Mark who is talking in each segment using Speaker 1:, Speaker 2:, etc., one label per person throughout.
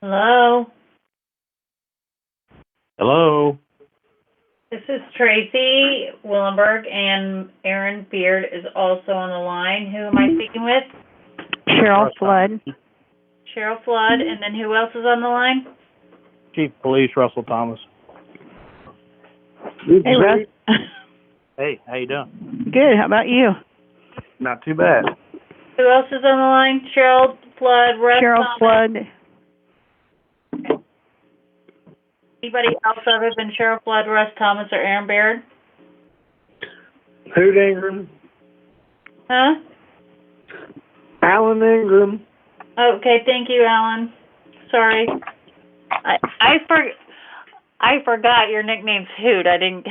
Speaker 1: Hello,
Speaker 2: Hello.
Speaker 1: this is Tracy Willenberg, and Aaron Beard is also on the line. Who am I speaking with?
Speaker 3: Cheryl Flood.
Speaker 1: Cheryl Flood, and then who else is on the line?
Speaker 2: Chief of Police Russell Thomas.
Speaker 3: Hey, Russ.
Speaker 2: Hey, how you doing?
Speaker 3: Good. How about you?
Speaker 2: Not too bad.
Speaker 1: Who else is on the line? Cheryl Flood, Russ
Speaker 3: Cheryl
Speaker 1: Thomas.
Speaker 3: Flood.
Speaker 1: Anybody else other than Cheryl Flood, Russ Thomas, or Aaron Beard?
Speaker 4: Hoot Ingram,
Speaker 1: Huh?
Speaker 4: Alan Ingram.
Speaker 1: Okay, thank you, Alan. Sorry, I forgot your nickname's Hoot. I didn't.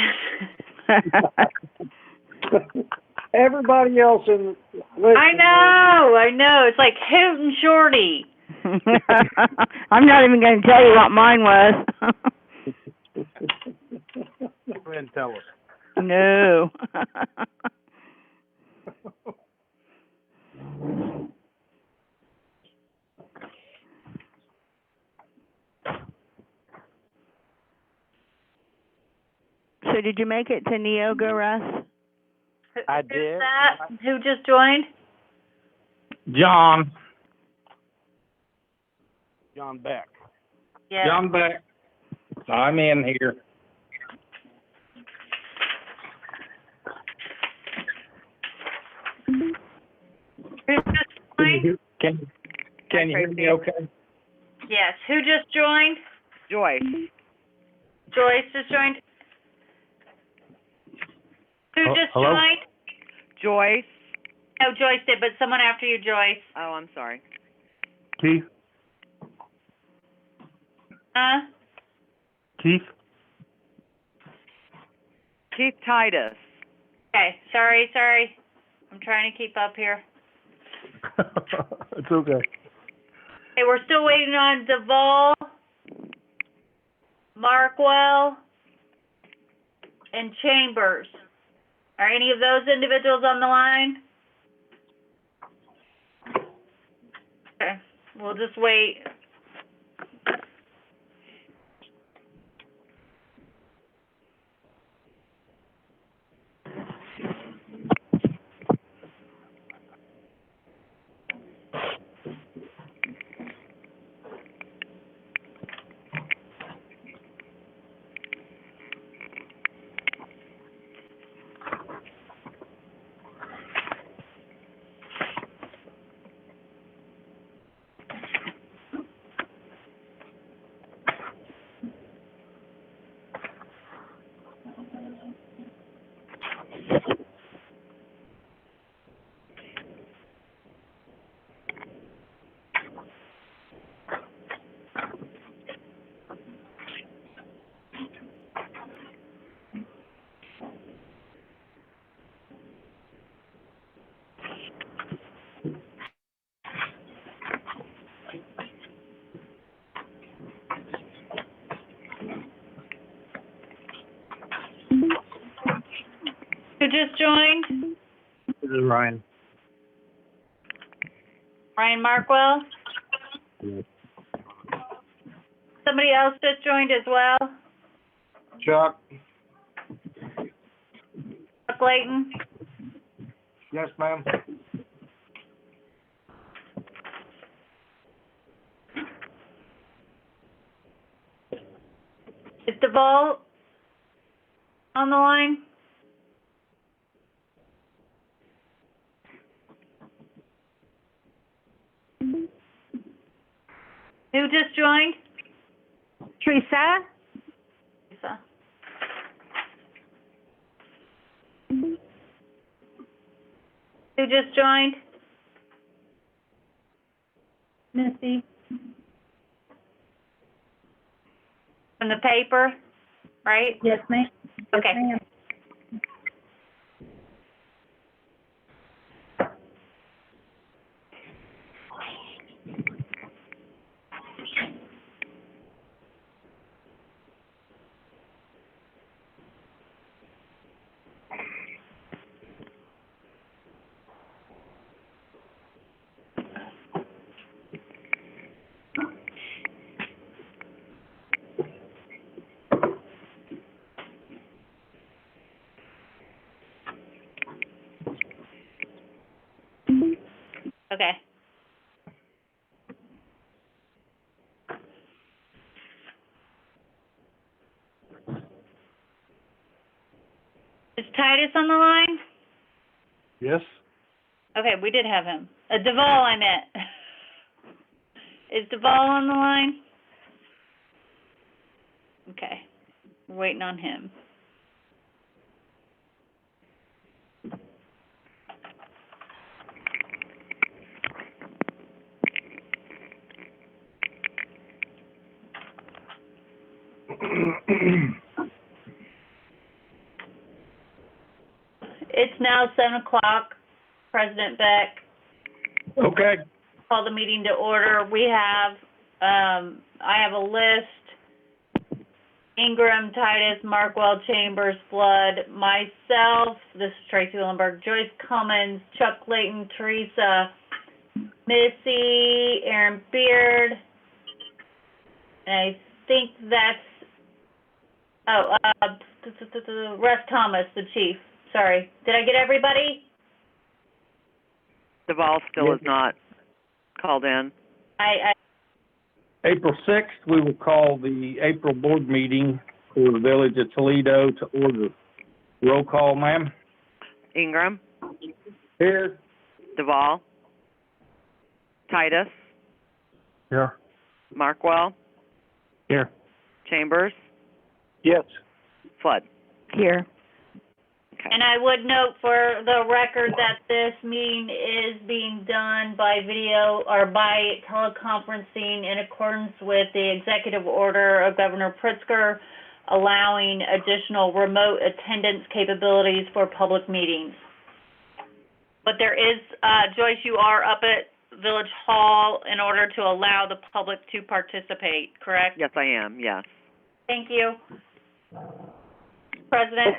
Speaker 4: Everybody else in.
Speaker 1: I know. It's like Hoot and Shorty.
Speaker 3: I'm not even going to tell you what mine was.
Speaker 2: Go ahead and tell us.
Speaker 3: No. So did you make it to Neoga, Russ?
Speaker 2: I
Speaker 1: Who's
Speaker 2: did.
Speaker 1: that? Who just joined?
Speaker 2: John. John Beck.
Speaker 1: Yeah.
Speaker 4: John Beck. I'm in here.
Speaker 1: Who just joined?
Speaker 4: Can you hear me okay?
Speaker 1: Yes. Who just joined?
Speaker 3: Joyce.
Speaker 1: Joyce just joined. Who just
Speaker 2: Hello?
Speaker 1: joined?
Speaker 3: Joyce.
Speaker 1: No, Joyce did, but someone after you, Joyce.
Speaker 3: Oh, I'm sorry.
Speaker 2: Keith.
Speaker 1: Huh?
Speaker 2: Keith.
Speaker 3: Keith Titus.
Speaker 1: Okay. Sorry. I'm trying to keep up here.
Speaker 2: It's okay.
Speaker 1: Okay, we're still waiting on Duvall, Markwell, and Chambers. Are any of those individuals on the line? Okay, we'll just wait. Who just joined?
Speaker 2: This is Ryan.
Speaker 1: Ryan Markwell?
Speaker 2: Yes.
Speaker 1: Somebody else just joined as well?
Speaker 4: Chuck.
Speaker 1: Chuck Layton?
Speaker 4: Yes, ma'am.
Speaker 1: Is Duvall on the line? Who just joined?
Speaker 3: Teresa?
Speaker 1: Lisa. Who just joined?
Speaker 5: Missy.
Speaker 1: From the paper, right?
Speaker 5: Yes, ma'am.
Speaker 1: Okay.
Speaker 5: Yes, ma'am.
Speaker 1: Okay. Is Titus on the line?
Speaker 2: Yes.
Speaker 1: Okay, we did have him. Duval, I meant. Is Duval on the line? Okay, we're waiting on him. It's now 7:00. President Beck,
Speaker 4: Okay.
Speaker 1: call the meeting to order. We have, I have a list. Ingram, Titus, Markwell, Chambers, Flood, myself, this is Tracy Willenberg, Joyce Cummins, Chuck Clayton, Teresa, Missy, Aaron Beard, and I think that's, Russ Thomas, the chief. Sorry. Did I get everybody?
Speaker 3: Duval still is not called in.
Speaker 4: April 6th, we will call the April board meeting for the Village of Toledo to order. Roll call, ma'am.
Speaker 3: Ingram,
Speaker 4: Here.
Speaker 3: Duval, Titus,
Speaker 2: Here.
Speaker 3: Markwell,
Speaker 2: Here.
Speaker 3: Chambers,
Speaker 4: Yes.
Speaker 3: Flood. Here.
Speaker 1: And I would note for the record that this meeting is being done by video or by teleconferencing in accordance with the executive order of Governor Pritzker allowing additional remote attendance capabilities for public meetings. But there is, Joyce, you are up at Village Hall in order to allow the public to participate, correct?
Speaker 3: Yes, I am, yes.
Speaker 1: Thank you. President?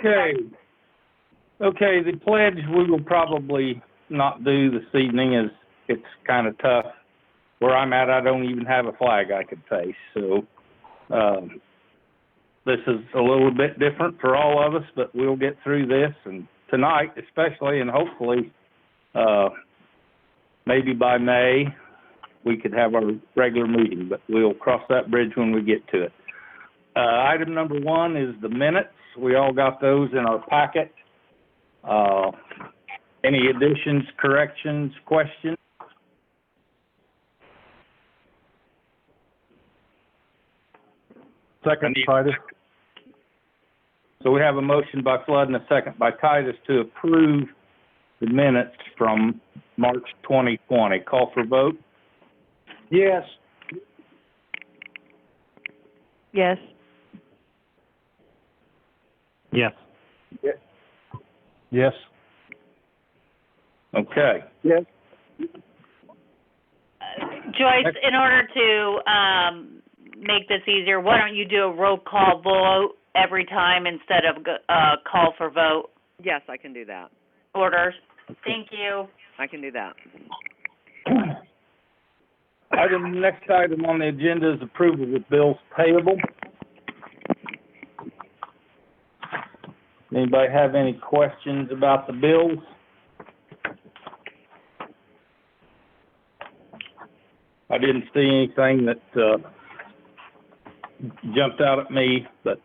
Speaker 4: Okay, the pledge we will probably not do this evening as it's kind of tough. Where I'm at, I don't even have a flag I could face. So this is a little bit different for all of us, but we'll get through this. And tonight especially, and hopefully maybe by May, we could have our regular meeting. But we'll cross that bridge when we get to it. Item number 1 is the minutes. We all got those in our packet. Any additions, corrections, questions?
Speaker 2: Second, Titus.
Speaker 4: So we have a motion by Flood and a second by Titus to approve the minutes from March 2020. Call for vote?
Speaker 2: Yes.
Speaker 3: Yes.
Speaker 2: Yes. Yes.
Speaker 4: Okay.
Speaker 2: Yes.
Speaker 1: Joyce, in order to make this easier, why don't you do a roll call vote every time instead of call for vote
Speaker 3: Yes, I can do that.
Speaker 1: orders? Thank you.
Speaker 3: I can do that.
Speaker 4: Next item on the agenda is approval of bills payable. Anybody have any questions about the bills? I didn't see anything that jumped out at me, but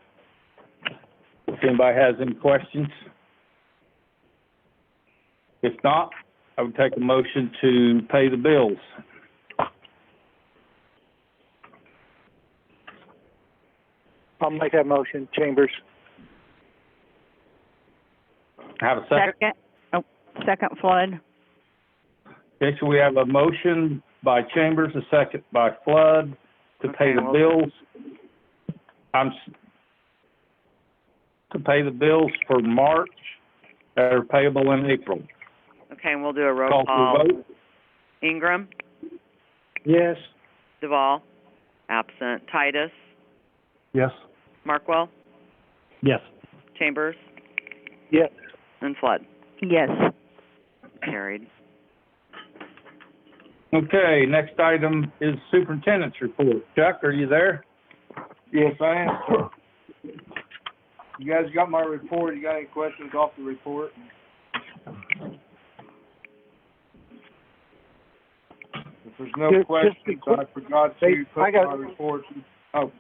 Speaker 4: if anybody has any questions. If not, I would take a motion to pay the bills.
Speaker 2: I'll make that motion. Chambers.
Speaker 4: Have a second?
Speaker 3: Second, Flood.
Speaker 4: Okay, so we have a motion by Chambers, a second by Flood to pay the bills. To pay the bills for March that are payable in April.
Speaker 3: Okay, and we'll do a roll
Speaker 4: Call
Speaker 3: call.
Speaker 4: for vote?
Speaker 3: Ingram,
Speaker 2: Yes.
Speaker 3: Duval, absent. Titus,
Speaker 2: Yes.
Speaker 3: Markwell,
Speaker 2: Yes.
Speaker 3: Chambers,
Speaker 2: Yes.
Speaker 3: and Flood. Yes. Carried.
Speaker 4: Okay, next item is superintendent's report. Chuck, are you there? Yes, I am. You guys got my report? You got any questions off the report?
Speaker 6: there's no
Speaker 2: Just be
Speaker 6: questions.
Speaker 2: quick.
Speaker 6: I forgot
Speaker 2: Hey,
Speaker 6: to
Speaker 2: I
Speaker 6: put
Speaker 2: got-
Speaker 6: my reports. Oh,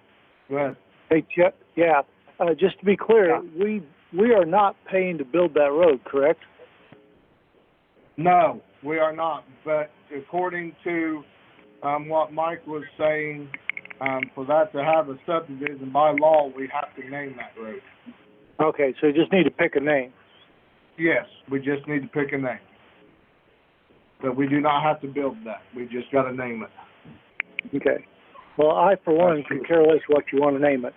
Speaker 6: go ahead.
Speaker 2: Hey, Chuck, yeah, just to be clear, we are not paying to build that road, correct?
Speaker 6: No, we are not, but according to, what Mike was saying, for that to have a subdivision by law, we have to name that road.
Speaker 2: Okay, so you just need to pick a name.
Speaker 6: Yes, we just need to pick a name. But we do not have to build that. We just gotta name it.
Speaker 2: Okay. Well, I, for one, can care less what you want to name it.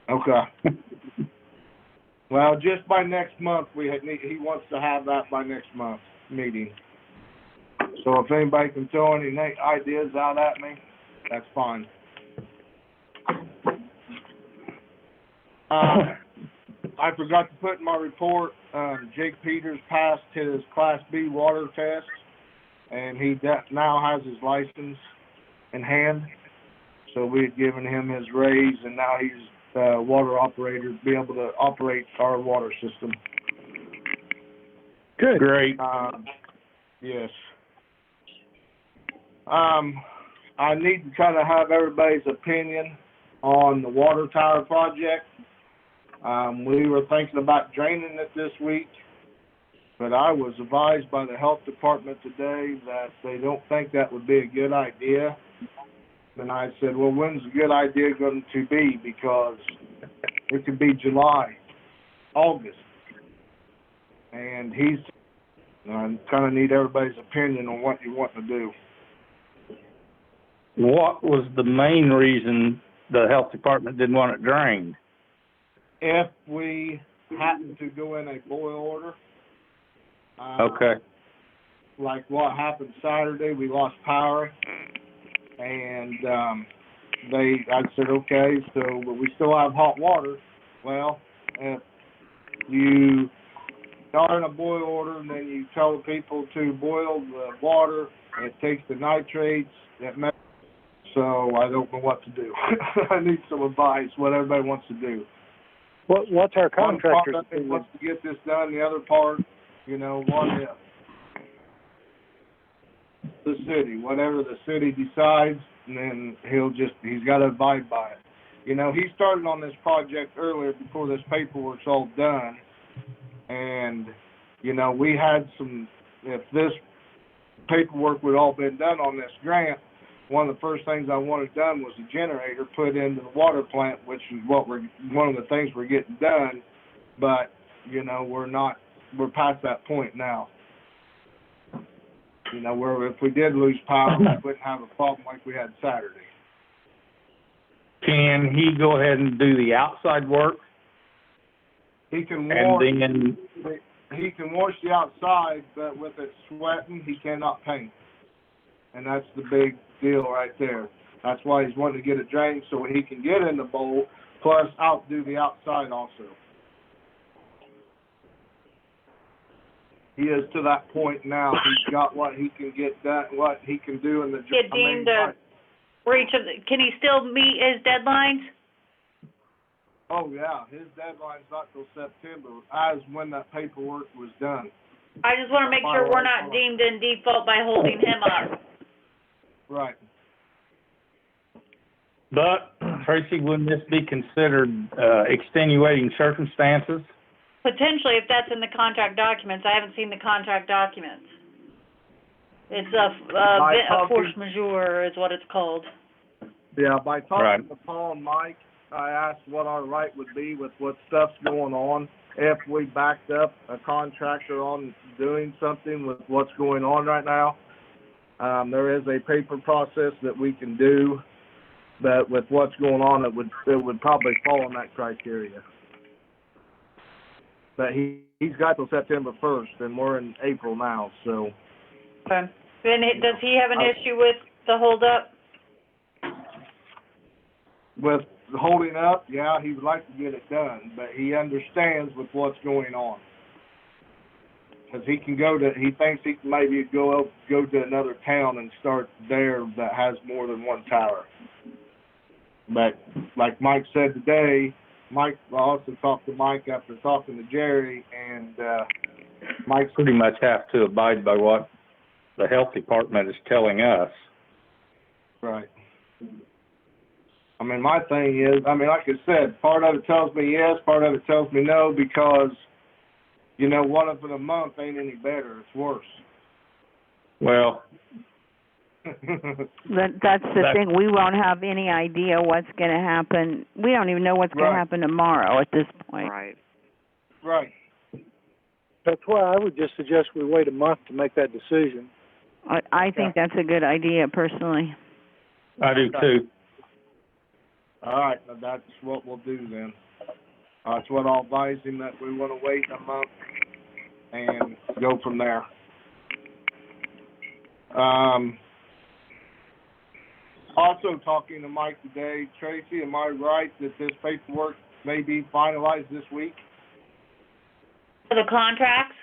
Speaker 6: Okay. Well, just by next month, he wants to have that by next month's meeting. So if anybody can throw any ideas out at me, that's fine. I forgot to put in my report, Jake Peters passed his Class B water test, and he now has his license in hand. So we had given him his raise, and now he's water operator, to be able to operate our water system.
Speaker 2: Good.
Speaker 4: Great.
Speaker 6: Yes. I need to kind of have everybody's opinion on the water tower project. We were thinking about draining it this week, but I was advised by the health department today that they don't think that would be a good idea. And I said, well, when's a good idea going to be? Because it could be July, August. And I kind of need everybody's opinion on what you want to do.
Speaker 4: What was the main reason the health department didn't want it drained?
Speaker 6: If we happen to go in a boil order,
Speaker 4: Okay.
Speaker 6: like what happened Saturday, we lost power, and I said, okay, but we still have hot water. Well, if you are in a boil order and then you tell people to boil the water, and it takes the nitrates, so I don't know what to do. I need some advice, what everybody wants to do.
Speaker 2: What's our contractor's
Speaker 6: One part
Speaker 2: opinion?
Speaker 6: wants to get this done, the other part, what if? The city, whatever the city decides, and then he's got to abide by it. He started on this project earlier before this paperwork's all done, and, we had if this paperwork would all been done on this grant, one of the first things I wanted done was a generator put into the water plant, which is one of the things we're getting done, but, we're past that point now. Where if we did lose power, we wouldn't have a problem like we had Saturday.
Speaker 4: Can he go ahead and do the outside work?
Speaker 6: He can
Speaker 4: And
Speaker 6: wash the outside, but with it sweating, he cannot paint. And that's the big deal right there. That's why he's wanting to get it drained so he can get in the bowl, plus outdo the outside also. He is to that point now. He's got what he can get done, what he can do in the job.
Speaker 1: Get deemed a breach of can he still meet his deadlines?
Speaker 6: Oh, yeah. His deadline's not till September, as when that paperwork was done.
Speaker 1: I just want to make sure we're not deemed in default by holding him up.
Speaker 6: Right.
Speaker 4: But, Tracy, wouldn't this be considered extenuating circumstances?
Speaker 1: Potentially, if that's in the contract documents. I haven't seen the contract documents. It's a force majeure is what it's called.
Speaker 6: Yeah, by talking
Speaker 4: Right.
Speaker 6: to Paul and Mike, I asked what our right would be with what stuff's going on if we backed up a contractor on doing something with what's going on right now. There is a paper process that we can do, but with what's going on, it would probably fall in that criteria. But he's got till September 1st, and we're in April now, so.
Speaker 1: Okay. Then does he have an issue with the holdup?
Speaker 6: With holding up, yeah, he would like to get it done, but he understands with what's going on. Because he thinks he can maybe go to another town and start there that has more than one tower. But like Mike said today, I also talked to Mike after talking to Jerry, and Mike's
Speaker 4: Pretty much have to abide by what the health department is telling us.
Speaker 6: Right. I mean, my thing is, I mean, like I said, part of it tells me yes, part of it tells me no, because, you know, one of the month ain't any better. It's worse.
Speaker 4: Well,
Speaker 3: That's the thing. We won't have any idea what's going to happen. We don't even know what's going to happen tomorrow at this point.
Speaker 7: Right.
Speaker 6: Right.
Speaker 2: That's why I would just suggest we wait a month to make that decision.
Speaker 3: I think that's a good idea, personally.
Speaker 4: I do too.
Speaker 6: All right, now that's what we'll do then. That's what I'll advise him, that we want to wait a month and go from there. Also talking to Mike today, Tracy, am I right that this paperwork may be finalized this week?
Speaker 1: For the contracts?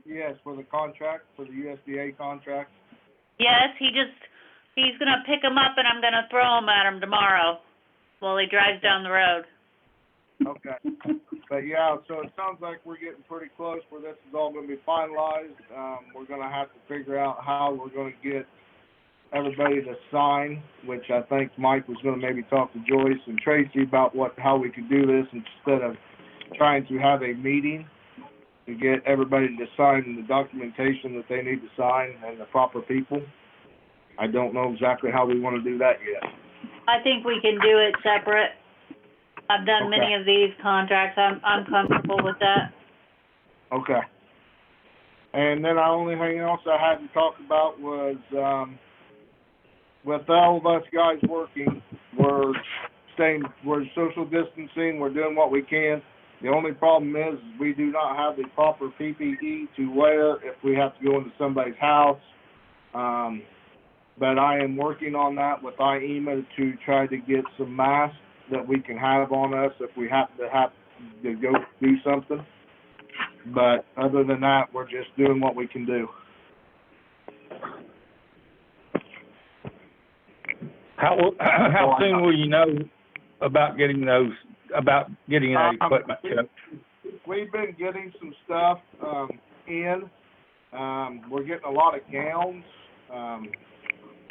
Speaker 6: Yes, for the contract, for the USDA contract.
Speaker 1: Yes, he's gonna pick them up and I'm gonna throw them at him tomorrow while he drives down the road.
Speaker 6: Okay. But yeah, so it sounds like we're getting pretty close where this is all going to be finalized. We're going to have to figure out how we're going to get everybody to sign, which I think Mike was going to maybe talk to Joyce and Tracy about how we could do this instead of trying to have a meeting to get everybody to sign the documentation that they need to sign and the proper people. I don't know exactly how we want to do that yet.
Speaker 1: I think we can do it separate. I've done many of these contracts. I'm comfortable with that.
Speaker 6: Okay. And then the only thing else I had to talk about was, with all of us guys working, we're social distancing, we're doing what we can. The only problem is we do not have the proper PPE to wear if we have to go into somebody's house. But I am working on that with IEMA to try to get some masks that we can have on us if we have to go do something. But other than that, we're just doing what we can do.
Speaker 4: How soon will you know about getting that equipment, Chuck?
Speaker 6: We've been getting some stuff in. We're getting a lot of gowns.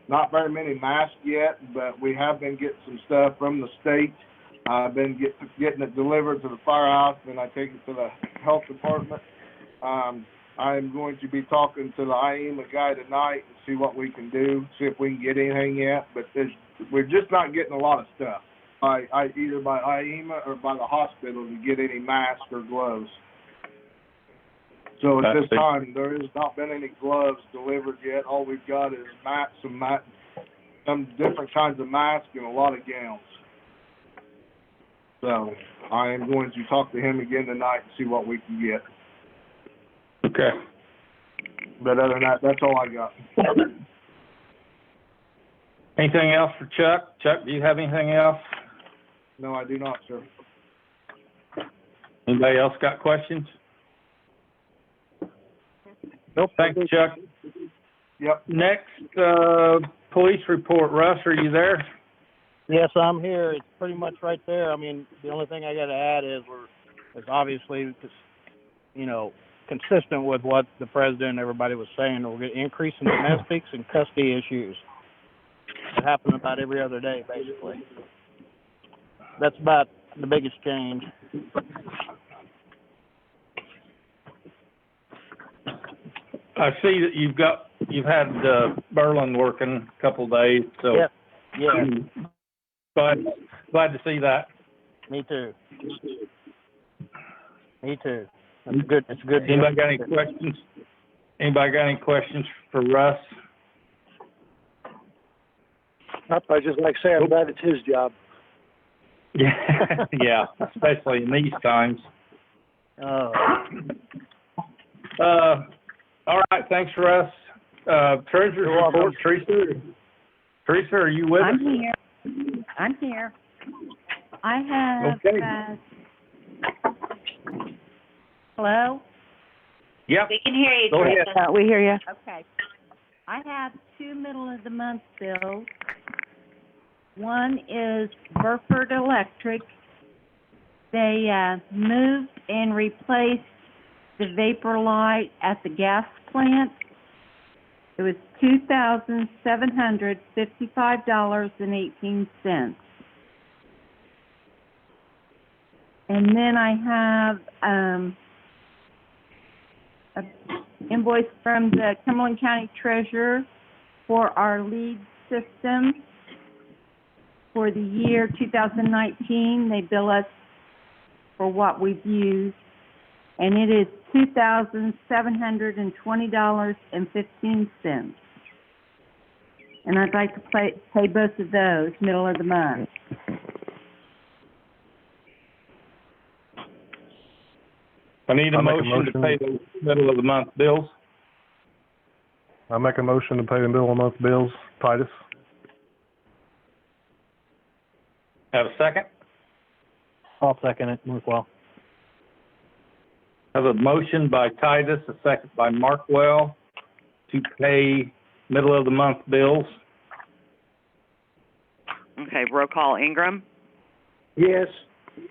Speaker 6: Not very many masks yet, but we have been getting some stuff from the state. I've been getting it delivered to the firehouse, and I take it to the health department. I'm going to be talking to the IEMA guy tonight and see what we can do, see if we can get anything yet. But we're just not getting a lot of stuff, either by IEMA or by the hospital to get any masks or gloves. So at this time, there has not been any gloves delivered yet. All we've got is some different kinds of masks and a lot of gowns. So I am going to talk to him again tonight and see what we can get.
Speaker 4: Okay.
Speaker 6: But other than that, that's all I got.
Speaker 4: Anything else for Chuck? Chuck, do you have anything else?
Speaker 6: No, I do not, sir.
Speaker 4: Anybody else got questions?
Speaker 2: Nope.
Speaker 4: Thanks, Chuck.
Speaker 6: Yep.
Speaker 4: Next, police report. Russ, are you there?
Speaker 8: Yes, I'm here. It's pretty much right there. I mean, the only thing I got to add is it's obviously, consistent with what the president and everybody was saying. We're going to increase in domestics and custody issues. It happens about every other day, basically. That's about the biggest change.
Speaker 4: I see that you've had Berlin working a couple of days, so
Speaker 8: Yep. Yeah.
Speaker 4: Glad to see that.
Speaker 8: Me too. That's good. It's good.
Speaker 4: Anybody got any questions? Anybody got any questions for Russ?
Speaker 2: I just like to say I'm glad it's his job.
Speaker 4: Yeah, yeah, especially in these times.
Speaker 8: Oh.
Speaker 4: All right, thanks, Russ. Treasurer's report, Teresa. Teresa, are you with us?
Speaker 7: I'm here. I have,
Speaker 4: Okay.
Speaker 7: Hello?
Speaker 4: Yep.
Speaker 1: We can hear you,
Speaker 4: Go ahead.
Speaker 1: Teresa.
Speaker 3: We hear you.
Speaker 7: Okay. I have 2 middle of the month bills. One is Burford Electric. They moved and replaced the vapor light at the gas plant. It was $2,755.18. And then I have an invoice from the Cumberland County Treasurer for our lead system for the year 2019. They bill us for what we've used, and it is $2,720.15. And I'd like to pay both of those middle of the month.
Speaker 4: I need a motion to pay the middle of the month bills.
Speaker 9: I make a motion to pay the middle of the month bills. Titus?
Speaker 4: Have a second?
Speaker 8: I'll second it, Markwell.
Speaker 4: Have a motion by Titus, a second by Markwell to pay middle of the month bills.
Speaker 10: Okay, roll call. Ingram?
Speaker 2: Yes.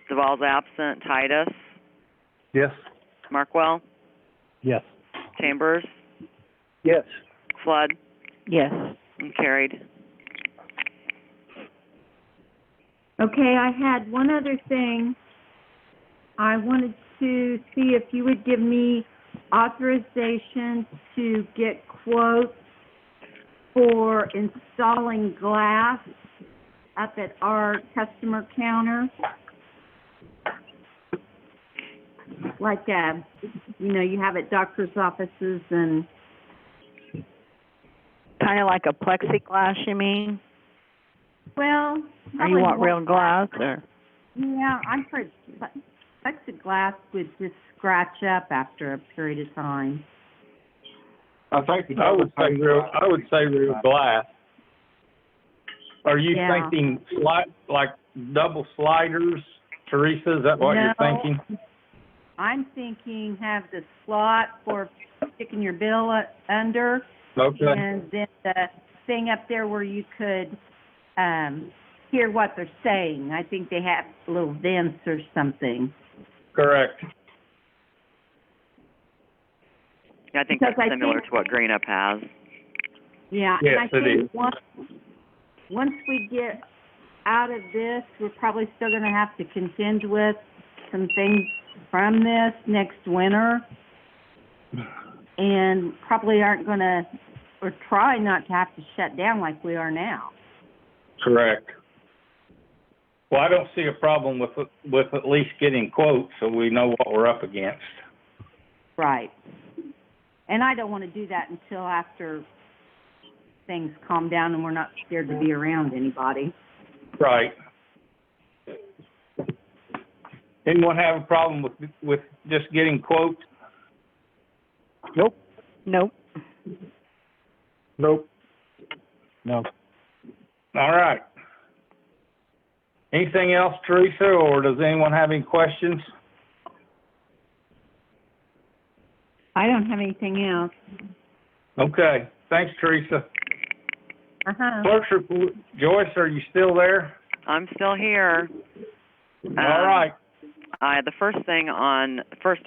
Speaker 10: Duvall's absent. Titus?
Speaker 9: Yes.
Speaker 10: Markwell?
Speaker 8: Yes.
Speaker 10: Chambers?
Speaker 2: Yes.
Speaker 10: Flood?
Speaker 3: Yes.
Speaker 10: And carried.
Speaker 7: Okay, I had one other thing. I wanted to see if you would give me authorization to get quotes for installing glass up at our customer counter. Like, you have at doctor's offices and...
Speaker 3: Kind of like a plexiglass, you mean?
Speaker 7: Well...
Speaker 3: Or you want real glass, or?
Speaker 7: Yeah, I'm afraid plexiglass would just scratch up after a period of time.
Speaker 6: I think
Speaker 4: I would say real glass. Are you thinking like double sliders, Teresa? Is that what you're thinking?
Speaker 7: I'm thinking have the slot for sticking your bill under.
Speaker 4: Okay.
Speaker 7: And then the thing up there where you could hear what they're saying. I think they have little vents or something.
Speaker 4: Correct.
Speaker 10: I think that's similar to what Green Up has.
Speaker 7: Yeah,
Speaker 4: yes,
Speaker 7: and I think once we get out of this, we're probably still going to have to contend with some things from this next winter, and probably aren't going to, or try not to have to shut down like we are now.
Speaker 4: Correct. Well, I don't see a problem with at least getting quotes so we know what we're up against.
Speaker 7: Right. And I don't want to do that until after things calm down and we're not scared to be around anybody.
Speaker 4: Right. Anyone have a problem with just getting quotes?
Speaker 2: Nope.
Speaker 3: Nope.
Speaker 9: Nope.
Speaker 8: No.
Speaker 4: All right. Anything else, Teresa, or does anyone have any questions?
Speaker 7: I don't have anything else.
Speaker 4: Okay. Thanks, Teresa.
Speaker 7: Uh-huh.
Speaker 4: Clerk's report. Joyce, are you still there?
Speaker 10: I'm still here.
Speaker 4: All right.
Speaker 10: The first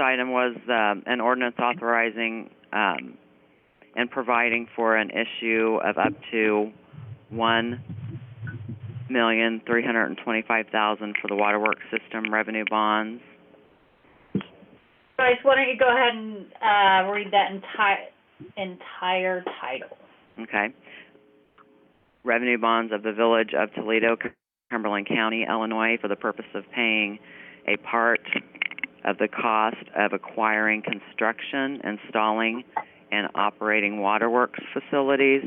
Speaker 10: item was an ordinance authorizing and providing for an issue of up to $1,325,000 for the waterworks system revenue bonds.
Speaker 1: Joyce, why don't you go ahead and read that entire title?
Speaker 10: Okay. Revenue bonds of the Village of Toledo, Cumberland County, Illinois, for the purpose of paying a part of the cost of acquiring, construction, installing, and operating waterworks facilities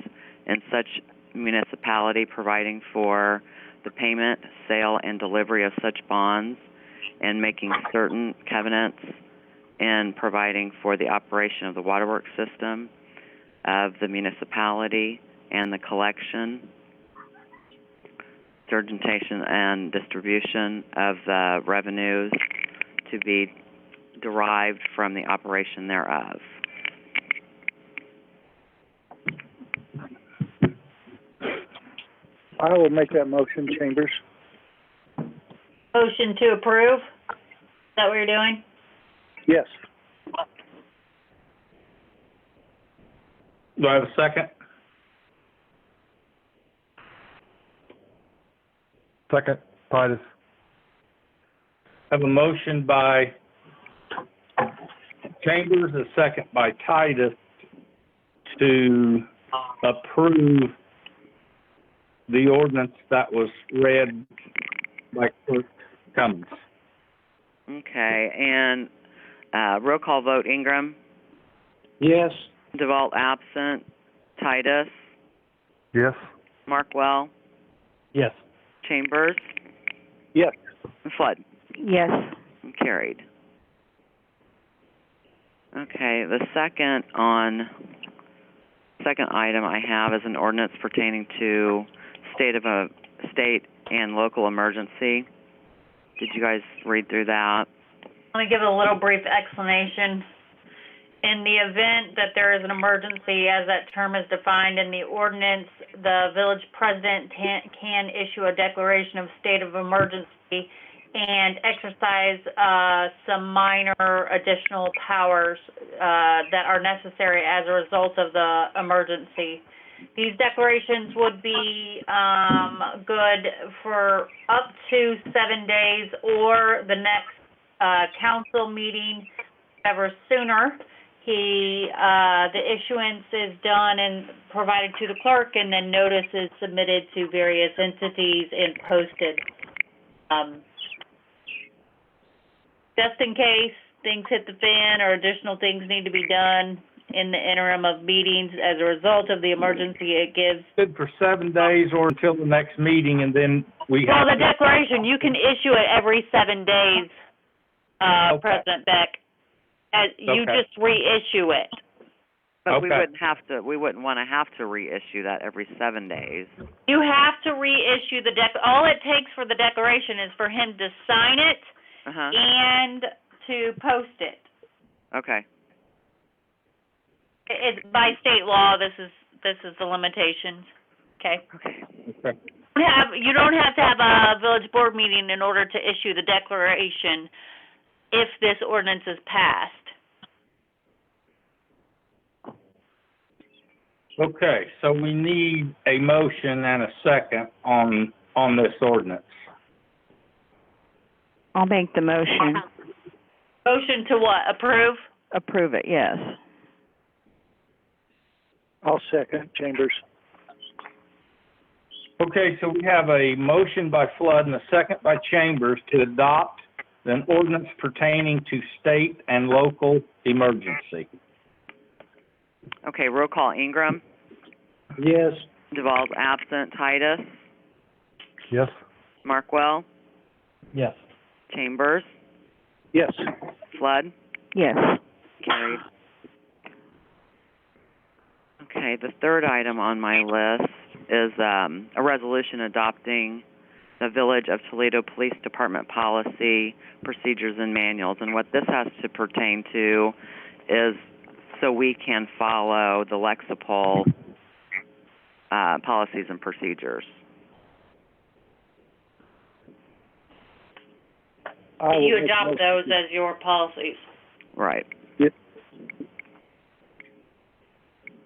Speaker 10: in such municipality, providing for the payment, sale, and delivery of such bonds, and making certain covenants, and providing for the operation of the waterworks system of the municipality and the collection, surgentation, and distribution of the revenues to be derived from the operation thereof.
Speaker 2: I will make that motion, Chambers.
Speaker 1: Motion to approve? Is that what you're doing?
Speaker 2: Yes.
Speaker 4: Do I have a second?
Speaker 9: Second, Titus.
Speaker 4: I have a motion by Chambers, a second by Titus to approve the ordinance that was read by Clerk Cummings.
Speaker 10: Okay, and, roll call vote, Ingram,
Speaker 2: Yes.
Speaker 10: DeVault absent, Titus,
Speaker 9: Yes.
Speaker 10: Markwell,
Speaker 8: Yes.
Speaker 10: Chambers,
Speaker 2: Yes.
Speaker 10: and Flood.
Speaker 3: Yes.
Speaker 10: Carried. Okay, the second item I have is an ordinance pertaining to state and local emergency. Did you guys read through that?
Speaker 1: Let me give a little brief explanation. In the event that there is an emergency, as that term is defined in the ordinance, the village president can issue a declaration of state of emergency and exercise some minor additional powers that are necessary as a result of the emergency. These declarations would be good for up to 7 days or the next council meeting, ever sooner. The issuance is done and provided to the clerk, and then notice is submitted to various entities and posted. Just in case things hit the fan or additional things need to be done in the interim of meetings as a result of the emergency, it gives.
Speaker 4: Good for 7 days or until the next meeting, and then we have.
Speaker 1: Well, the declaration, you can issue it every 7 days,
Speaker 4: Okay.
Speaker 1: President Beck. You
Speaker 4: Okay.
Speaker 1: just reissue it.
Speaker 10: But we
Speaker 4: Okay.
Speaker 10: wouldn't want to have to reissue that every 7 days.
Speaker 1: You have to reissue the all it takes for the declaration is for him to sign it
Speaker 10: Uh-huh.
Speaker 1: and to post it.
Speaker 10: Okay.
Speaker 1: It's by state law, this is the limitations. Okay.
Speaker 10: Okay.
Speaker 4: Okay.
Speaker 1: You don't have to have a village board meeting in order to issue the declaration if this ordinance is passed.
Speaker 4: Okay, so we need a motion and a second on this ordinance.
Speaker 3: I'll make the motion.
Speaker 1: Motion to what? Approve?
Speaker 3: Approve it, yes.
Speaker 2: I'll second Chambers.
Speaker 4: Okay, so we have a motion by Flood and a second by Chambers to adopt an ordinance pertaining to state and local emergency.
Speaker 10: Okay, roll call, Ingram,
Speaker 2: Yes.
Speaker 10: DeVaul's absent, Titus,
Speaker 9: Yes.
Speaker 10: Markwell,
Speaker 8: Yes.
Speaker 10: Chambers,
Speaker 2: Yes.
Speaker 10: Flood.
Speaker 3: Yes.
Speaker 10: Carried. Okay, the third item on my list is a resolution adopting the Village of Toledo Police Department policy, procedures, and manuals. And what this has to pertain to is so we can follow the Lexipol policies and procedures.
Speaker 1: You adopt those as your policies.
Speaker 10: Right.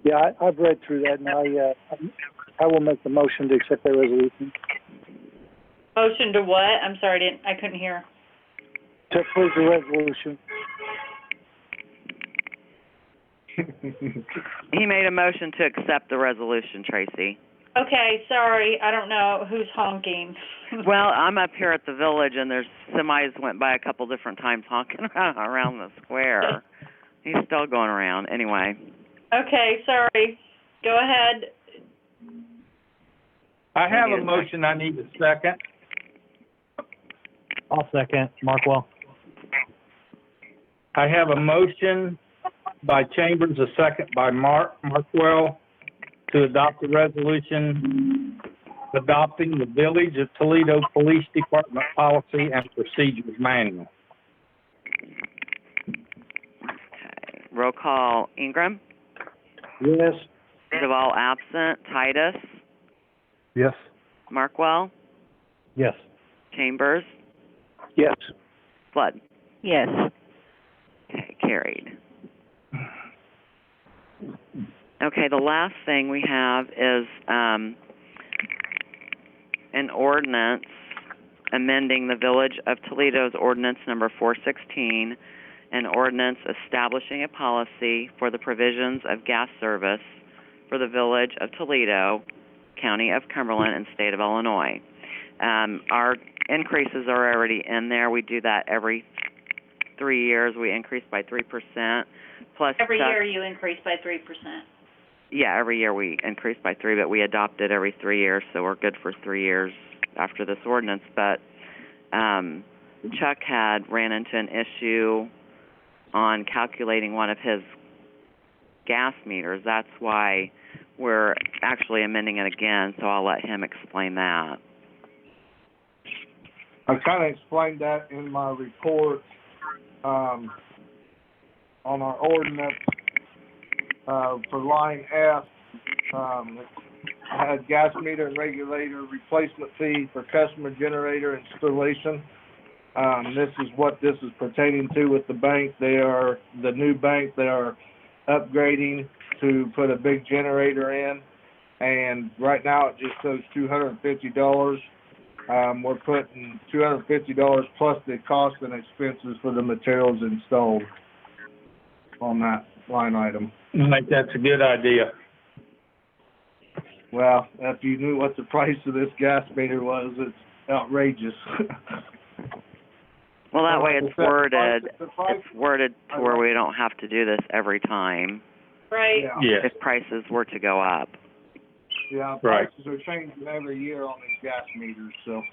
Speaker 2: Yeah, I've read through that, and I will make the motion to accept that resolution.
Speaker 1: Motion to what? I'm sorry, I couldn't hear.
Speaker 2: To approve the resolution.
Speaker 10: He made a motion to accept the resolution, Tracy.
Speaker 1: Okay, sorry, I don't know who's honking.
Speaker 10: Well, I'm up here at the village, and there's semis went by a couple different times honking around the square. He's still going around. Anyway.
Speaker 1: Okay, sorry. Go ahead.
Speaker 4: I have a motion, I need a second.
Speaker 8: I'll second. Markwell.
Speaker 4: I have a motion by Chambers, a second by Markwell, to adopt the resolution adopting the Village of Toledo Police Department Policy and Procedures Manual.
Speaker 10: Okay. Roll call, Ingram,
Speaker 2: Yes.
Speaker 10: DeVault absent, Titus,
Speaker 9: Yes.
Speaker 10: Markwell,
Speaker 8: Yes.
Speaker 10: Chambers,
Speaker 2: Yes.
Speaker 10: Flood.
Speaker 3: Yes.
Speaker 10: Okay, carried. Okay, the last thing we have is an ordinance amending the Village of Toledo's ordinance number 416, an ordinance establishing a policy for the provisions of gas service for the Village of Toledo, County of Cumberland, and State of Illinois. Our increases are already in there. We do that every 3 years. We increase by 3%. Plus
Speaker 1: Every year you increase by 3%.
Speaker 10: Yeah, every year we increase by 3, but we adopt it every 3 years, so we're good for 3 years after this ordinance. But Chuck had ran into an issue on calculating one of his gas meters. That's why we're actually amending it again, so I'll let him explain that.
Speaker 6: I kind of explained that in my report on our ordinance for line F. It had gas meter and regulator replacement fee for customer generator installation. This is what this is pertaining to with the bank. They are the new bank. They are upgrading to put a big generator in, and right now it just shows $250. We're putting $250 plus the cost and expenses for the materials installed on that line item.
Speaker 4: I think that's a good idea.
Speaker 6: Well, if you knew what the price of this gas meter was, it's outrageous.
Speaker 10: Well, that way it's worded to where we don't have to do this every time.
Speaker 1: Right.
Speaker 4: Yeah.
Speaker 10: If prices were to go up.
Speaker 6: Yeah,
Speaker 4: Right.
Speaker 6: prices are changing every year on these gas meters, so.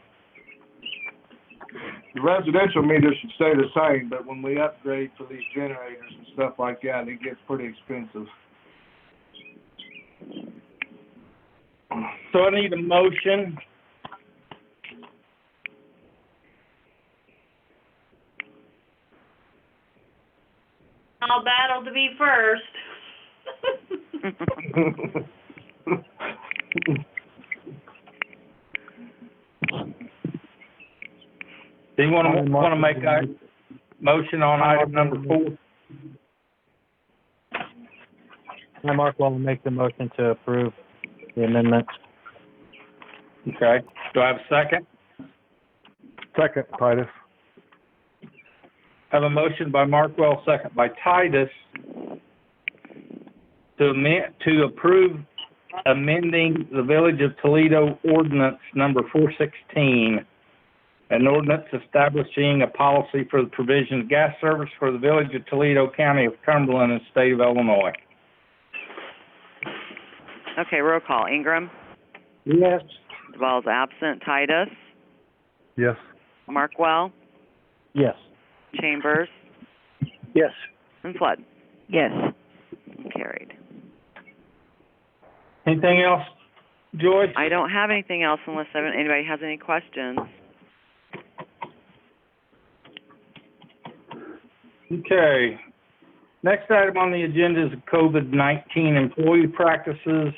Speaker 6: The residential meters should stay the same, but when we upgrade for these generators and stuff like that, it gets pretty expensive.
Speaker 4: So I need a motion.
Speaker 1: I'll battle to be first.
Speaker 4: Do you want to make a motion on item number 4?
Speaker 8: Mark will make the motion to approve the amendment.
Speaker 4: Okay. Do I have a second?
Speaker 9: Second, Titus.
Speaker 4: I have a motion by Markwell, second by Titus, to approve amending the Village of Toledo ordinance number 416, an ordinance establishing a policy for the provision of gas service for the Village of Toledo, County of Cumberland, and State of Illinois.
Speaker 10: Okay, roll call. Ingram?
Speaker 2: Yes.
Speaker 10: Duvall's absent. Titus?
Speaker 9: Yes.
Speaker 10: Markwell?
Speaker 8: Yes.
Speaker 10: Chambers?
Speaker 2: Yes.
Speaker 10: And Flood?
Speaker 3: Yes.
Speaker 10: Carried.
Speaker 4: Anything else, Joyce?
Speaker 10: I don't have anything else unless anybody has any questions.
Speaker 4: Okay. Next item on the agenda is COVID-19 employee practices.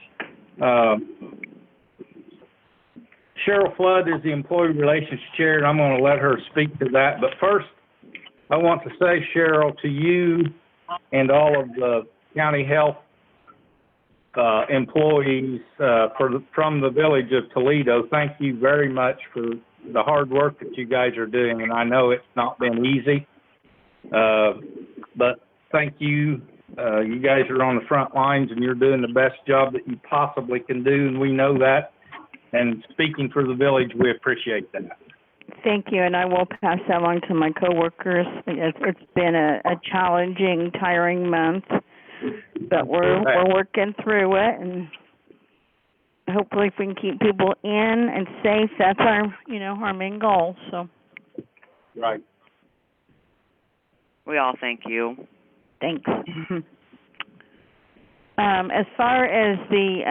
Speaker 4: Cheryl Flood is the Employee Relations Chair, and I'm going to let her speak to that. But first, I want to say, Cheryl, to you and all of the county health employees from the Village of Toledo, thank you very much for the hard work that you guys are doing. And I know it's not been easy, but thank you. You guys are on the front lines, and you're doing the best job that you possibly can do, and we know that. And speaking for the village, we appreciate that.
Speaker 3: Thank you, and I will pass that along to my coworkers. It's been a challenging, tiring month, but we're working through it, and hopefully, if we can keep people in and safe, that's our main goal. So.
Speaker 4: Right.
Speaker 10: We all thank you.
Speaker 3: Thanks. As far as the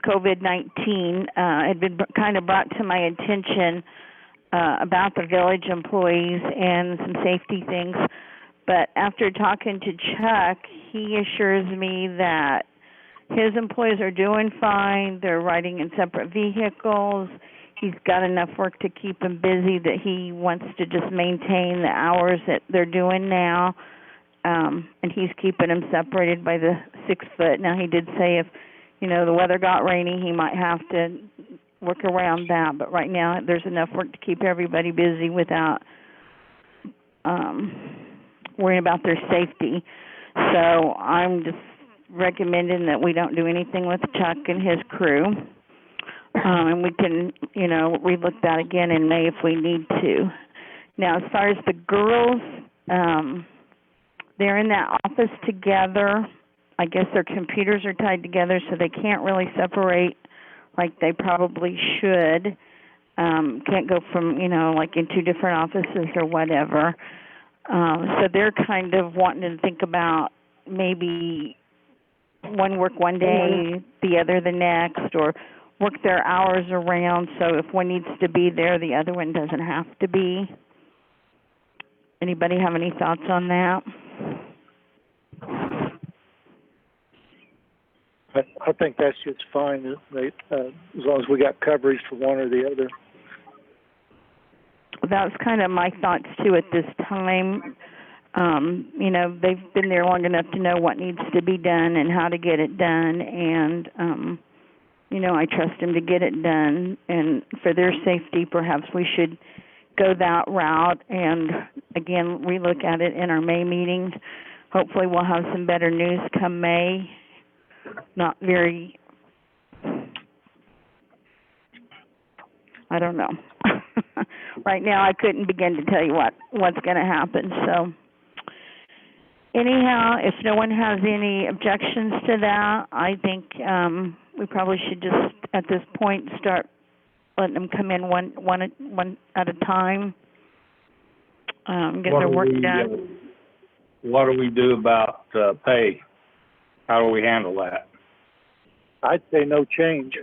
Speaker 3: COVID-19, it had been kind of brought to my attention about the village employees and some safety things. But after talking to Chuck, he assures me that his employees are doing fine. They're riding in separate vehicles. He's got enough work to keep him busy that he wants to just maintain the hours that they're doing now. And he's keeping them separated by the 6 foot. Now, he did say if, the weather got rainy, he might have to work around that, but right now there's enough work to keep everybody busy without worrying about their safety. So I'm just recommending that we don't do anything with Chuck and his crew. And we can, relook that again in May if we need to. Now, as far as the girls, they're in that office together. I guess their computers are tied together, so they can't really separate like they probably should. Can't go from, like in 2 different offices or whatever. So they're kind of wanting to think about maybe one work one day, the other the next, or work their hours around so if one needs to be there, the other one doesn't have to be. Anybody have any thoughts on that?
Speaker 2: I think that's just fine, as long as we got coverage for one or the other.
Speaker 3: That was kind of my thoughts too at this time. They've been there long enough to know what needs to be done and how to get it done, and I trust them to get it done. And for their safety, perhaps we should go that route and again relook at it in our May meeting. Hopefully, we'll have some better news come May. Not very. I don't know. Right now, I couldn't begin to tell you what's going to happen. So, anyhow, if no one has any objections to that, I think we probably should just at this point start letting them come in one at a time. Get their work done.
Speaker 4: What do we do about pay? How do we handle that?
Speaker 2: I'd say no change.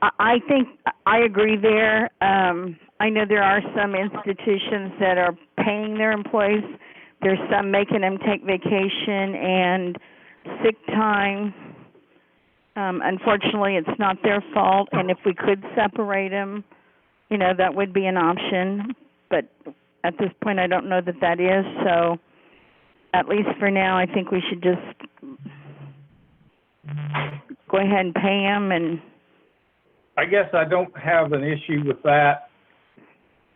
Speaker 3: I think I agree there. I know there are some institutions that are paying their employees. There's some making them take vacation and sick time. Unfortunately, it's not their fault, and if we could separate them, that would be an option. But at this point, I don't know that is. So at least for now, I think we should just go ahead and pay them. And
Speaker 4: I guess I don't have an issue with that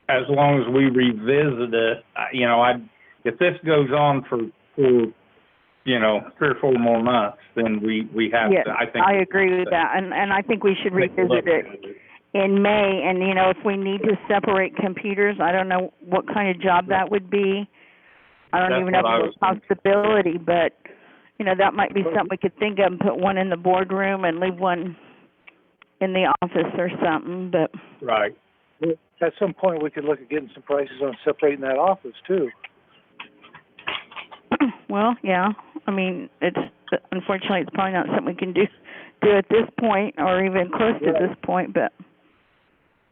Speaker 4: as long as we revisit it. If this goes on for 3 or 4 more months, then we have
Speaker 3: yes,
Speaker 4: to. I think
Speaker 3: I agree with that, and I think we should revisit it in May. And if we need to separate computers, I don't know what kind of job that would be. I don't even know if it's a possibility, but that might be something we could think of and put one in the boardroom and leave one in the office or something. But
Speaker 4: right.
Speaker 2: At some point, we could look at getting some prices on separating that office too.
Speaker 3: Well, yeah. I mean, unfortunately it's probably not something we can do at this point or even close to this point. But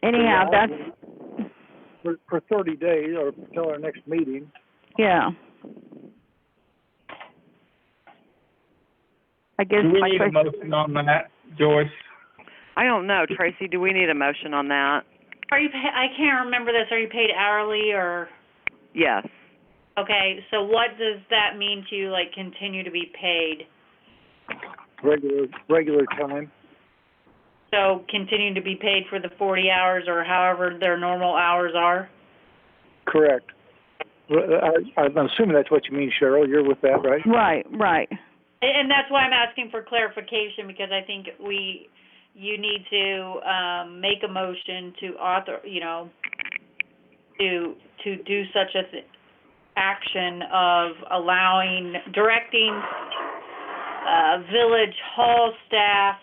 Speaker 3: anyhow, that's
Speaker 2: for 30 days or until our next meeting.
Speaker 3: Yeah. I guess
Speaker 4: do we need a motion on that, Joyce?
Speaker 10: I don't know, Tracy. Do we need a motion on that?
Speaker 1: I can't remember this. Are you paid hourly or?
Speaker 10: Yes.
Speaker 1: Okay, so what does that mean to you, like continue to be paid?
Speaker 2: Regular time.
Speaker 1: So continue to be paid for the 40 hours or however their normal hours are?
Speaker 2: Correct. I'm assuming that's what you mean, Cheryl. You're with that, right?
Speaker 3: Right.
Speaker 1: And that's why I'm asking for clarification, because I think you need to make a motion to to do such a action of directing Village Hall staff,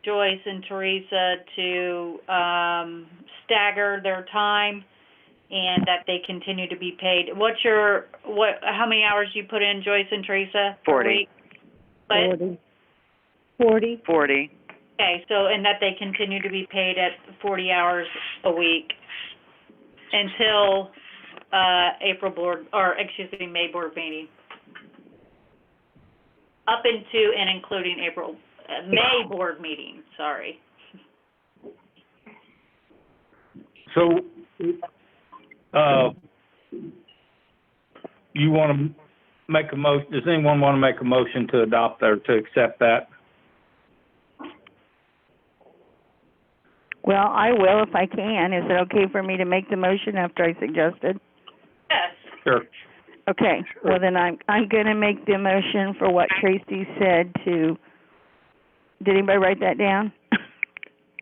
Speaker 1: Joyce and Teresa, to stagger their time and that they continue to be paid. How many hours do you put in, Joyce and Teresa?
Speaker 10: 40.
Speaker 7: 40.
Speaker 10: 40.
Speaker 1: Okay, so, and that they continue to be paid at 40 hours a week until May board meeting. Up into and including May board meeting, sorry.
Speaker 4: So, you want to make a motion, does anyone want to make a motion to adopt or to accept that?
Speaker 3: Well, I will if I can. Is it okay for me to make the motion after I suggested?
Speaker 1: Yes.
Speaker 4: Sure.
Speaker 3: Okay, well then I'm gonna make the motion for what Tracy said to, did anybody write that down?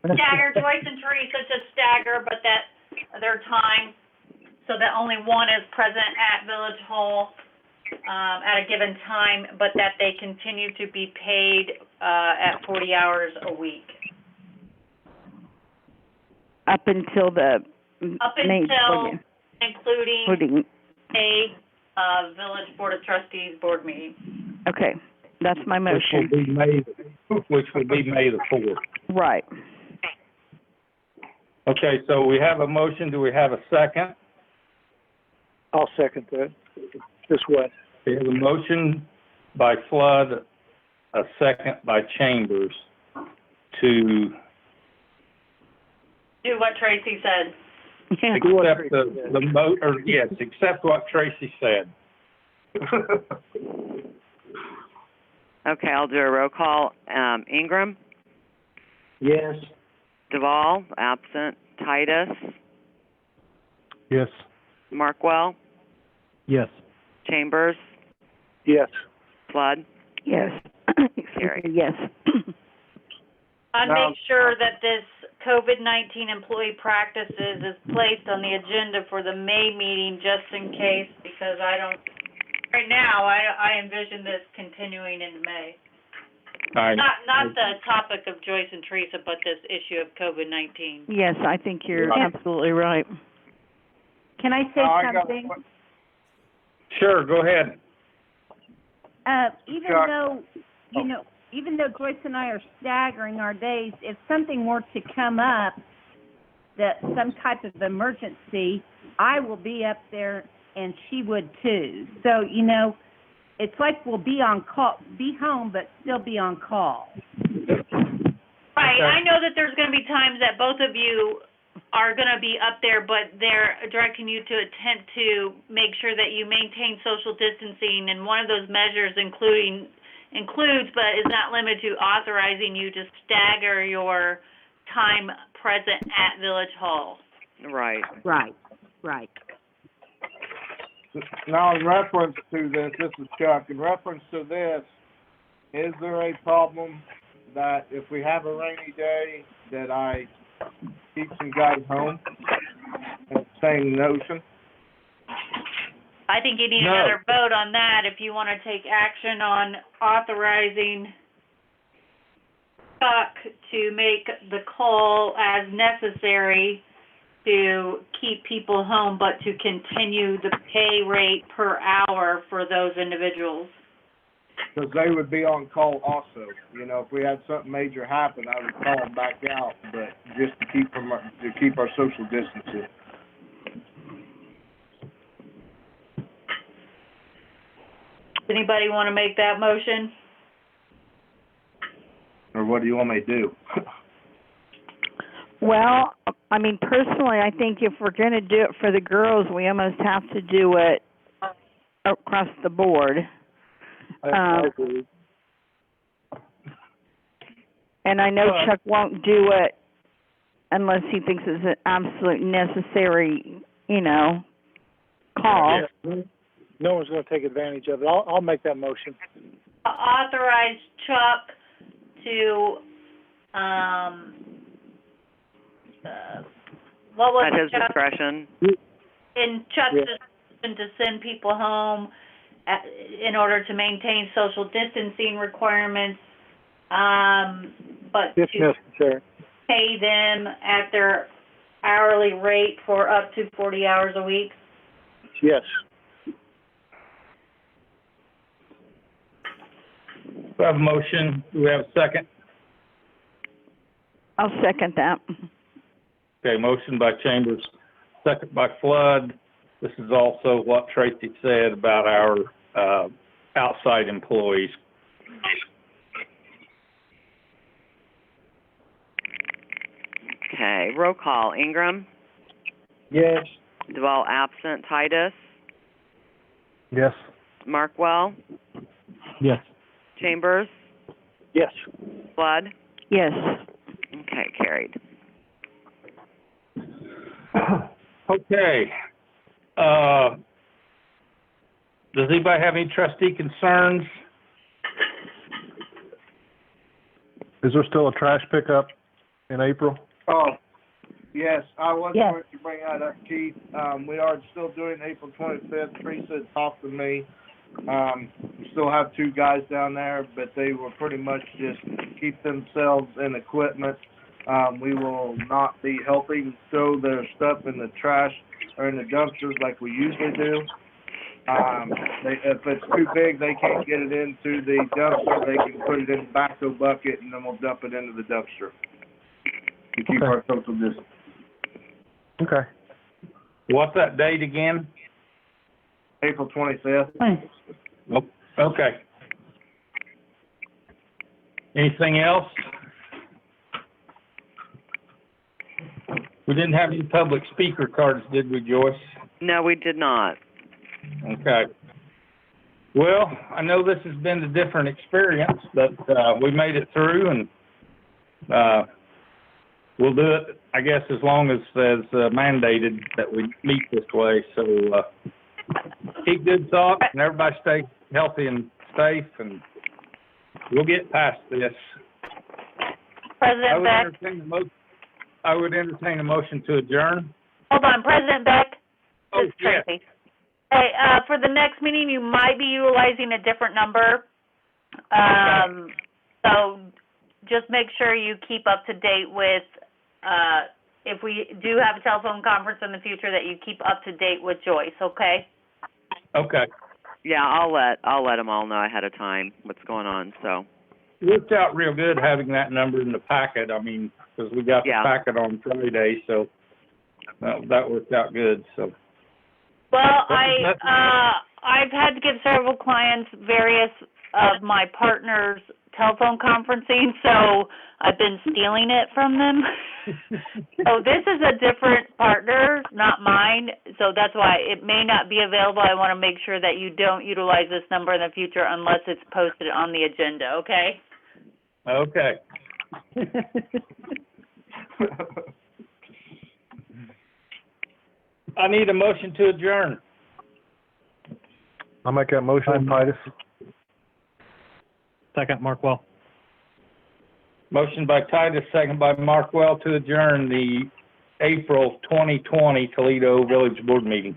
Speaker 1: Stagger, Joyce and Teresa just stagger, but that their time, so that only one is present at Village Hall, at a given time, but that they continue to be paid, at 40 hours a week.
Speaker 3: Up until the
Speaker 1: Up
Speaker 3: May
Speaker 1: until, including
Speaker 3: including,
Speaker 1: a, Village Board of Trustees board meeting.
Speaker 3: okay, that's my motion.
Speaker 4: Which will be May the 4th.
Speaker 3: Right.
Speaker 4: Okay, so we have a motion. Do we have a second?
Speaker 2: I'll second that. This way.
Speaker 4: We have a motion by Flood, a second by Chambers to
Speaker 1: Do what Tracy said.
Speaker 4: accept accept what Tracy said.
Speaker 10: Okay, I'll do a roll call. Ingram,
Speaker 6: Yes.
Speaker 10: Duvall, absent. Titus,
Speaker 9: Yes.
Speaker 10: Markwell,
Speaker 9: Yes.
Speaker 10: Chambers,
Speaker 2: Yes.
Speaker 10: Flood.
Speaker 3: Yes.
Speaker 10: Carried.
Speaker 3: Yes.
Speaker 1: I'd
Speaker 6: Now-
Speaker 1: make sure that this COVID-19 employee practices is placed on the agenda for the May meeting, just in case, because right now, I envision this continuing into May. Not the topic of Joyce and Teresa, but this issue of COVID-19.
Speaker 3: Yes, I think you're
Speaker 7: Yeah.
Speaker 3: absolutely right.
Speaker 7: Can I say
Speaker 6: I got
Speaker 7: something?
Speaker 4: Sure, go ahead.
Speaker 7: Even
Speaker 6: Chuck.
Speaker 7: though, even though Joyce and I are staggering our days, if something were to come up, some type of emergency, I will be up there and she would too. So, it's like we'll be on call, be home, but still be on call.
Speaker 1: Right,
Speaker 4: Okay.
Speaker 1: I know that there's gonna be times that both of you are gonna be up there, but they're directing you to attempt to make sure that you maintain social distancing, and one of those measures includes, but is not limited to, authorizing you to stagger your time present at Village Hall.
Speaker 10: Right.
Speaker 7: Right.
Speaker 6: Now, in reference to this is Chuck, in reference to this, is there a problem that if we have a rainy day, that I keep some guys home? Same notion?
Speaker 1: I think you need
Speaker 4: No.
Speaker 1: another vote on that if you wanna take action on authorizing Chuck to make the call as necessary to keep people home, but to continue the pay rate per hour for those individuals.
Speaker 6: Because they would be on call also. If we had something major happen, I would call them back out, but just to keep our social distancing.
Speaker 1: Anybody wanna make that motion?
Speaker 6: Or what do you want me to do?
Speaker 3: Well, I mean, personally, I think if we're going to do it for the girls, we almost have to do it across the board.
Speaker 2: I agree.
Speaker 3: And I know
Speaker 4: Well,
Speaker 3: Chuck won't do it unless he thinks it's an absolute necessary, call.
Speaker 2: Yeah. No one's gonna take advantage of it. I'll make that motion.
Speaker 1: Authorize Chuck to, what was
Speaker 10: At
Speaker 1: it,
Speaker 10: his
Speaker 1: Chuck?
Speaker 10: discretion.
Speaker 1: In Chuck's
Speaker 2: Yeah.
Speaker 1: decision to send people home in order to maintain social distancing requirements, but
Speaker 2: If
Speaker 1: to
Speaker 2: necessary.
Speaker 1: pay them at their hourly rate for up to 40 hours a week.
Speaker 2: Yes.
Speaker 4: We have a motion. Do we have a second?
Speaker 3: I'll second that.
Speaker 4: Okay, motion by Chambers, second by Flood. This is also what Tracy said about our outside employees.
Speaker 10: Okay, roll call. Ingram,
Speaker 6: Yes.
Speaker 10: Duvall absent. Titus,
Speaker 9: Yes.
Speaker 10: Markwell,
Speaker 9: Yes.
Speaker 10: Chambers,
Speaker 2: Yes.
Speaker 10: Flood.
Speaker 3: Yes.
Speaker 10: Okay, carried.
Speaker 4: Okay. Does anybody have any trustee concerns?
Speaker 9: Is there still a trash pickup in April?
Speaker 6: Oh, yes, I was
Speaker 3: Yes.
Speaker 6: going to bring that up, Keith. We are still doing April 25th. Teresa talked to me. We still have 2 guys down there, but they will pretty much just keep themselves in equipment. We will not be helping throw their stuff in the trash or in the dumpsters like we usually do. If it's too big, they can't get it into the dumpster. They can put it in the backhoe bucket, and then we'll dump it into the dumpster to keep our social distance.
Speaker 9: Okay.
Speaker 4: What's that date again?
Speaker 6: April 25th.
Speaker 4: Oh, okay. Anything else? We didn't have any public speaker cards, did we, Joyce?
Speaker 10: No, we did not.
Speaker 4: Okay. Well, I know this has been a different experience, but we made it through, and we'll do it, I guess, as long as mandated that we meet this way. So keep good thoughts, and everybody stay healthy and safe, and we'll get past this.
Speaker 1: President Beck,
Speaker 4: I would entertain a motion to adjourn.
Speaker 1: hold on, President Beck,
Speaker 4: Oh,
Speaker 1: this is Tracy. Hey, for the next meeting, you might be utilizing a different number. So just make sure you keep up to date with, if we do have a telephone conference in the future, that you keep up to date with Joyce, okay?
Speaker 4: Okay.
Speaker 10: Yeah, I'll let them all know ahead of time what's going on. So.
Speaker 4: Worked out real good having that number in the packet. I mean, because we got the packet on Friday, so that worked out good. So.
Speaker 1: Well, I've had to give several clients various of my partners' telephone conferencing, so I've been stealing it from them. So this is a different partner, not mine, so that's why it may not be available. I want to make sure that you don't utilize this number in the future unless it's posted on the agenda, okay?
Speaker 4: Okay. I need a motion to adjourn.
Speaker 9: I'll make that motion, Titus.
Speaker 11: Second, Markwell.
Speaker 4: Motion by Titus, second by Markwell to adjourn the April 2020 Toledo Village Board meeting.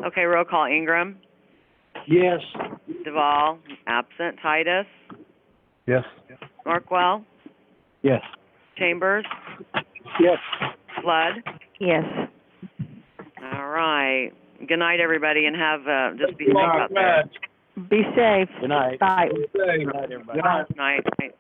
Speaker 10: Okay, roll call. Ingram,
Speaker 2: Yes.
Speaker 10: Duvall, absent. Titus,
Speaker 9: Yes.
Speaker 10: Markwell,
Speaker 11: Yes.
Speaker 10: Chambers,
Speaker 2: Yes.
Speaker 10: Flood.
Speaker 3: Yes.
Speaker 10: All right. Good night, everybody, and have just be safe
Speaker 4: Good
Speaker 10: out there.
Speaker 3: Be safe.
Speaker 11: Good night.
Speaker 3: Bye.
Speaker 4: night.
Speaker 11: Good night, everybody.
Speaker 6: Good night.
Speaker 10: Night.